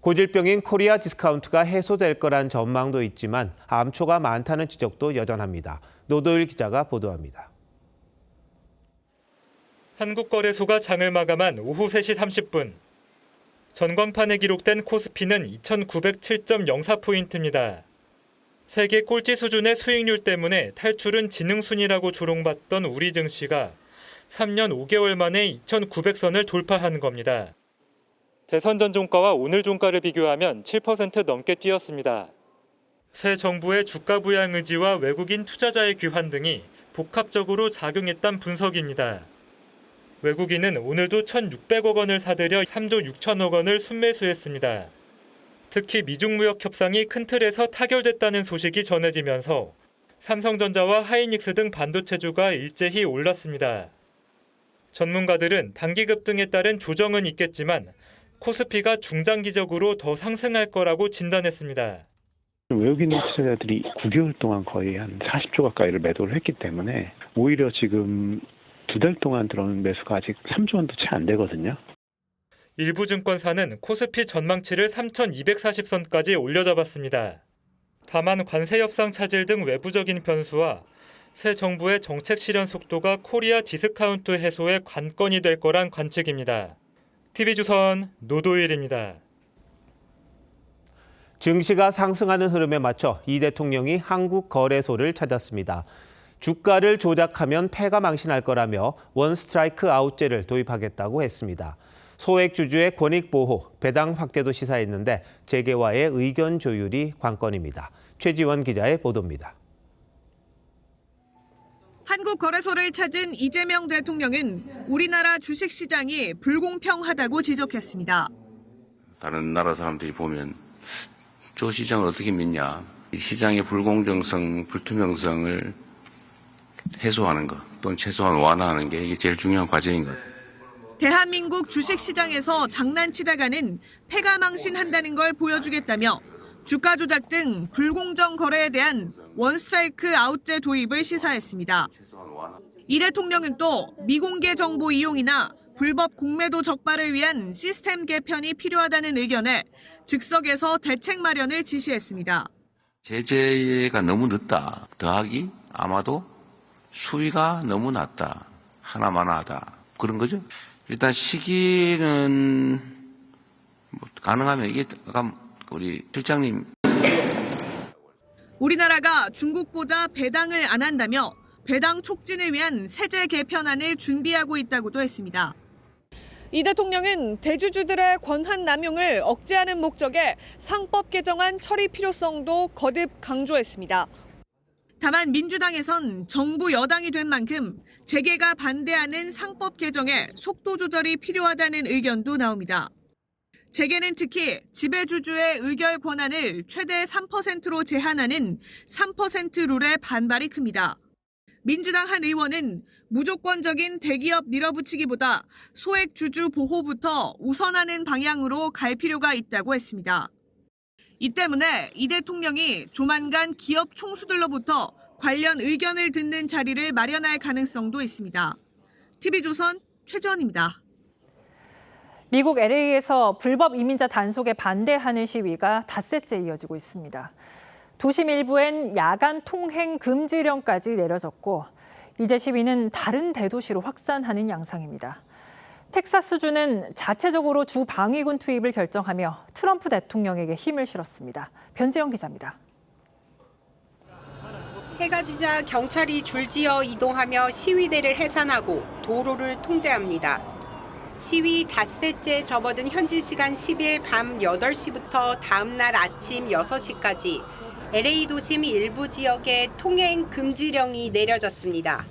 [SPEAKER 25] 고질병인 코리아 디스카운트가 해소될 거란 전망도 있지만 암초가 많다는 지적도 여전합니다. 노도일 기자가 보도합니다.
[SPEAKER 26] 한국거래소가 장을 마감한 오후 3시 30분. 전광판에 기록된 코스피는 2,907.04포인트입니다. 세계 꼴찌 수준의 수익률 때문에 탈출은 지능순이라고 조롱받던 우리 증시가 3년 5개월 만에 2,900선을 돌파한 겁니다. 대선 전 종가와 오늘 종가를 비교하면 7% 넘게 뛰었습니다. 새 정부의 주가 부양 의지와 외국인 투자자의 귀환 등이 복합적으로 작용했단 분석입니다. 외국인은 오늘도 1,600억 원을 사들여 3조 6천억 원을 순매수했습니다. 특히 미중 무역 협상이 큰 틀에서 타결됐다는 소식이 전해지면서 삼성전자와 하이닉스 등 반도체주가 일제히 올랐습니다. 전문가들은 단기 급등에 따른 조정은 있겠지만 코스피가 중장기적으로 더 상승할 거라고 진단했습니다.
[SPEAKER 8] 외국인 투자자들이 9개월 동안 거의 한 40조 가까이를 매도를 했기 때문에 오히려 지금 2달 동안 들어오는 매수가 아직 3조 원도 채 안 되거든요.
[SPEAKER 26] 일부 증권사는 코스피 전망치를 3,240선까지 올려잡았습니다. 다만 관세 협상 차질 등 외부적인 변수와 새 정부의 정책 실현 속도가 코리아 디스카운트 해소의 관건이 될 거란 관측입니다. TV조선 노도일입니다.
[SPEAKER 25] 증시가 상승하는 흐름에 맞춰 이 대통령이 한국거래소를 찾았습니다. 주가를 조작하면 패가 망신할 거라며 원 스트라이크 아웃제를 도입하겠다고 했습니다. 소액 주주의 권익 보호, 배당 확대도 시사했는데 재계와의 의견 조율이 관건입니다. 최지원 기자의 보도입니다.
[SPEAKER 7] 한국거래소를 찾은 이재명 대통령은 우리나라 주식시장이 불공평하다고 지적했습니다.
[SPEAKER 9] 다른 나라 사람들이 보면 저 시장을 어떻게 믿냐. 이 시장의 불공정성, 불투명성을 해소하는 것 또는 최소한 완화하는 게 이게 제일 중요한 과제인 것 같아요.
[SPEAKER 7] 대한민국 주식시장에서 장난치다가는 패가 망신한다는 걸 보여주겠다며 주가 조작 등 불공정 거래에 대한 원스트라이크 아웃제 도입을 시사했습니다. 이 대통령은 또 미공개 정보 이용이나 불법 공매도 적발을 위한 시스템 개편이 필요하다는 의견에 즉석에서 대책 마련을 지시했습니다.
[SPEAKER 9] 제재가 너무 늦다. 더하기 아마도 수위가 너무 낮다. 하나만하다. 그런 거죠. 일단 시기는 가능하면 이게 아까 우리 실장님
[SPEAKER 7] 우리나라가 중국보다 배당을 안 한다며 배당 촉진을 위한 세제 개편안을 준비하고 있다고도 했습니다. 이 대통령은 대주주들의 권한 남용을 억제하는 목적의 상법 개정안 처리 필요성도 거듭 강조했습니다. 다만 민주당에선 정부 여당이 된 만큼 재계가 반대하는 상법 개정에 속도 조절이 필요하다는 의견도 나옵니다. 재계는 특히 지배주주의 의결 권한을 최대 3%로 제한하는 3% 룰에 반발이 큽니다. 민주당 한 의원은 무조건적인 대기업 밀어붙이기보다 소액주주 보호부터 우선하는 방향으로 갈 필요가 있다고 했습니다. 이 때문에 이 대통령이 조만간 기업 총수들로부터 관련 의견을 듣는 자리를 마련할 가능성도 있습니다. TV조선 최지원입니다.
[SPEAKER 27] 미국 LA에서 불법 이민자 단속에 반대하는 시위가 닷새째 이어지고 있습니다. 도심 일부엔 야간 통행 금지령까지 내려졌고 이제 시위는 다른 대도시로 확산하는 양상입니다. 텍사스주는 자체적으로 주 방위군 투입을 결정하며 트럼프 대통령에게 힘을 실었습니다. 변지영 기자입니다.
[SPEAKER 11] 해가 지자 경찰이 줄지어 이동하며 시위대를 해산하고 도로를 통제합니다. 시위 닷새째 접어든 현지 시간 10일 밤 8시부터 다음 날 아침 6시까지 LA 도심 일부 지역에 통행 금지령이 내려졌습니다.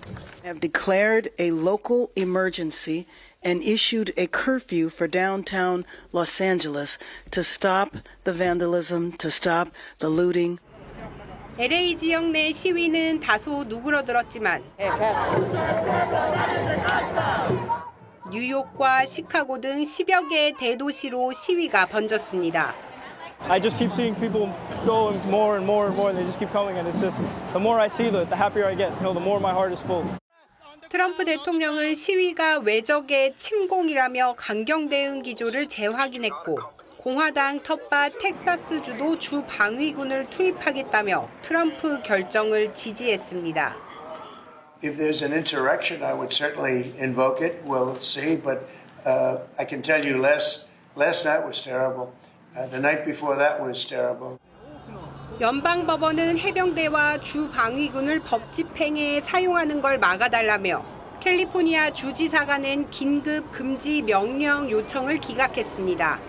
[SPEAKER 12] Have declared a local emergency and issued a curfew for downtown Los Angeles to stop the vandalism, to stop the looting.
[SPEAKER 11] LA 지역 내 시위는 다소 누그러들었지만 뉴욕과 시카고 등 10여 개의 대도시로 시위가 번졌습니다.
[SPEAKER 15] I just keep seeing people go more and more and more, and they just keep coming, and it's just the more I see, the happier I get. The more my heart is full.
[SPEAKER 11] 트럼프 대통령은 시위가 외적의 침공이라며 강경 대응 기조를 재확인했고 공화당 텃밭 텍사스주도 주 방위군을 투입하겠다며 트럼프 결정을 지지했습니다.
[SPEAKER 16] If there's an insurrection, I would certainly invoke it. We'll see, but I can tell you last night was terrible. The night before that was terrible.
[SPEAKER 11] 연방법원은 해병대와 주 방위군을 법 집행에 사용하는 걸 막아달라며 캘리포니아 주지사가 낸 긴급 금지 명령 요청을 기각했습니다.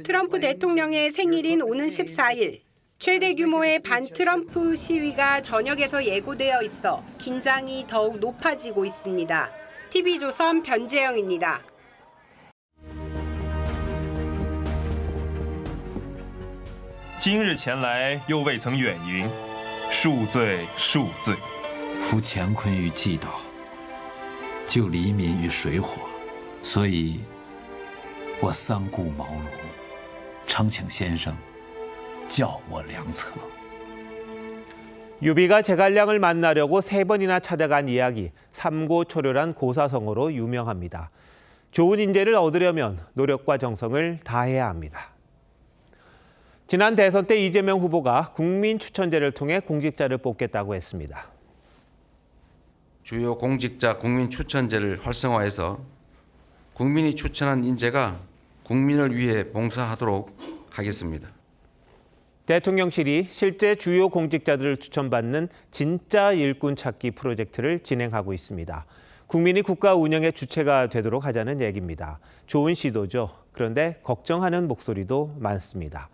[SPEAKER 11] 트럼프 대통령의 생일인 오는 14일, 최대 규모의 반트럼프 시위가 전역에서 예고되어 있어 긴장이 더욱 높아지고 있습니다. TV조선 변재영입니다.
[SPEAKER 2] 今日前来又未曾远迎，恕罪恕罪。
[SPEAKER 3] 扶乾坤于既倒，救黎民于水火，所以，我三顾茅庐，常请先生教我良策。
[SPEAKER 25] 유비가 제갈량을 만나려고 3번이나 찾아간 이야기, 삼고초려란 고사성어로 유명합니다. 좋은 인재를 얻으려면 노력과 정성을 다해야 합니다. 지난 대선 때 이재명 후보가 국민 추천제를 통해 공직자를 뽑겠다고 했습니다.
[SPEAKER 9] 주요 공직자 국민 추천제를 활성화해서 국민이 추천한 인재가 국민을 위해 봉사하도록 하겠습니다.
[SPEAKER 25] 대통령실이 실제 주요 공직자들을 추천받는 진짜 일꾼 찾기 프로젝트를 진행하고 있습니다. 국민이 국가 운영의 주체가 되도록 하자는 얘기입니다. 좋은 시도죠. 그런데 걱정하는 목소리도 많습니다.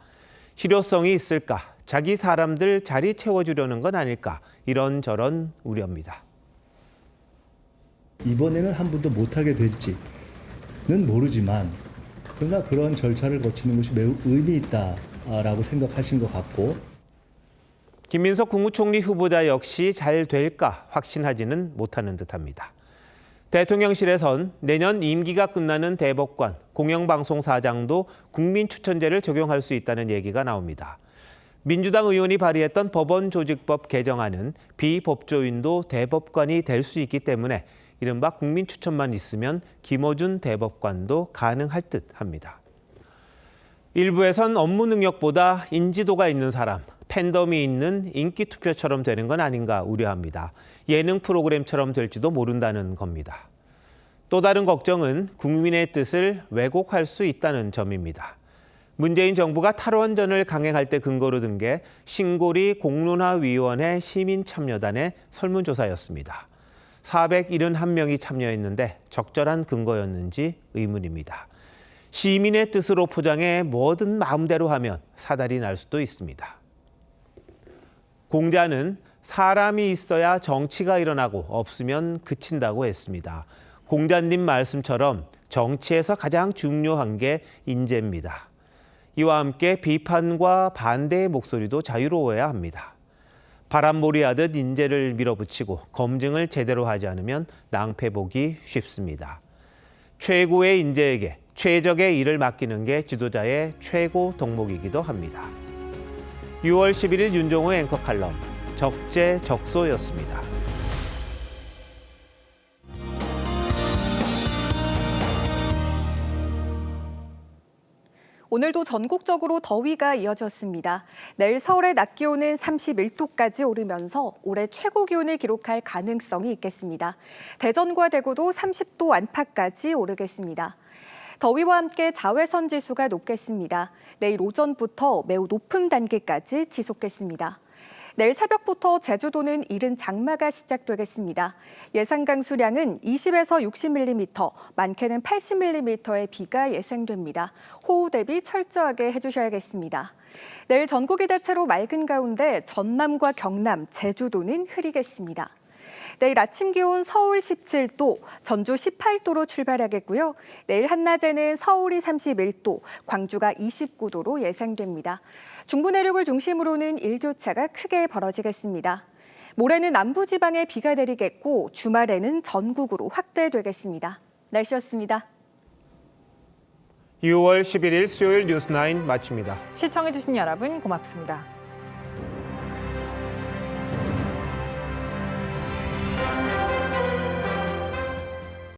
[SPEAKER 25] 실효성이 있을까? 자기 사람들 자리 채워주려는 건 아닐까? 이런저런 우려입니다.
[SPEAKER 4] 이번에는 한 분도 못하게 될지는 모르지만 그러나 그런 절차를 거치는 것이 매우 의미 있다라고 생각하신 것 같고
[SPEAKER 25] 김민석 국무총리 후보자 역시 잘 될까 확신하지는 못하는 듯합니다. 대통령실에선 내년 임기가 끝나는 대법관, 공영방송사장도 국민추천제를 적용할 수 있다는 얘기가 나옵니다. 민주당 의원이 발의했던 법원조직법 개정안은 비법조인도 대법관이 될 수 있기 때문에 이른바 국민추천만 있으면 김어준 대법관도 가능할 듯합니다. 일부에선 업무 능력보다 인지도가 있는 사람, 팬덤이 있는 인기 투표처럼 되는 건 아닌가 우려합니다. 예능 프로그램처럼 될지도 모른다는 겁니다. 또 다른 걱정은 국민의 뜻을 왜곡할 수 있다는 점입니다. 문재인 정부가 탈원전을 강행할 때 근거로 든 게 신고리 공론화위원회 시민참여단의 설문조사였습니다. 471명이 참여했는데 적절한 근거였는지 의문입니다. 시민의 뜻으로 포장해 뭐든 마음대로 하면 사달이 날 수도 있습니다. 공자는 사람이 있어야 정치가 일어나고 없으면 그친다고 했습니다. 공자님 말씀처럼 정치에서 가장 중요한 게 인재입니다. 이와 함께 비판과 반대의 목소리도 자유로워야 합니다. 바람몰이하듯 인재를 밀어붙이고 검증을 제대로 하지 않으면 낭패 보기 쉽습니다. 최고의 인재에게 최적의 일을 맡기는 게 지도자의 최고 덕목이기도 합니다. 6월 11일 윤종호 앵커 칼럼 적재적소였습니다.
[SPEAKER 5] 오늘도 전국적으로 더위가 이어졌습니다. 내일 서울의 낮 기온은 31도까지 오르면서 올해 최고 기온을 기록할 가능성이 있겠습니다. 대전과 대구도 30도 안팎까지 오르겠습니다. 더위와 함께 자외선 지수가 높겠습니다. 내일 오전부터 매우 높은 단계까지 지속겠습니다. 내일 새벽부터 제주도는 이른 장마가 시작되겠습니다. 예상 강수량은 20에서 60mm, 많게는 80mm의 비가 예상됩니다. 호우 대비 철저하게 해주셔야겠습니다. 내일 전국이 대체로 맑은 가운데 전남과 경남, 제주도는 흐리겠습니다. 내일 아침 기온 서울 17도, 전주 18도로 출발하겠고요. 내일 한낮에는 서울이 31도, 광주가 29도로 예상됩니다. 중부 내륙을 중심으로는 일교차가 크게 벌어지겠습니다. 모레는 남부지방에 비가 내리겠고 주말에는 전국으로 확대되겠습니다. 날씨였습니다.
[SPEAKER 25] 6월 11일 수요일 뉴스9 마칩니다.
[SPEAKER 27] 시청해주신 여러분 고맙습니다.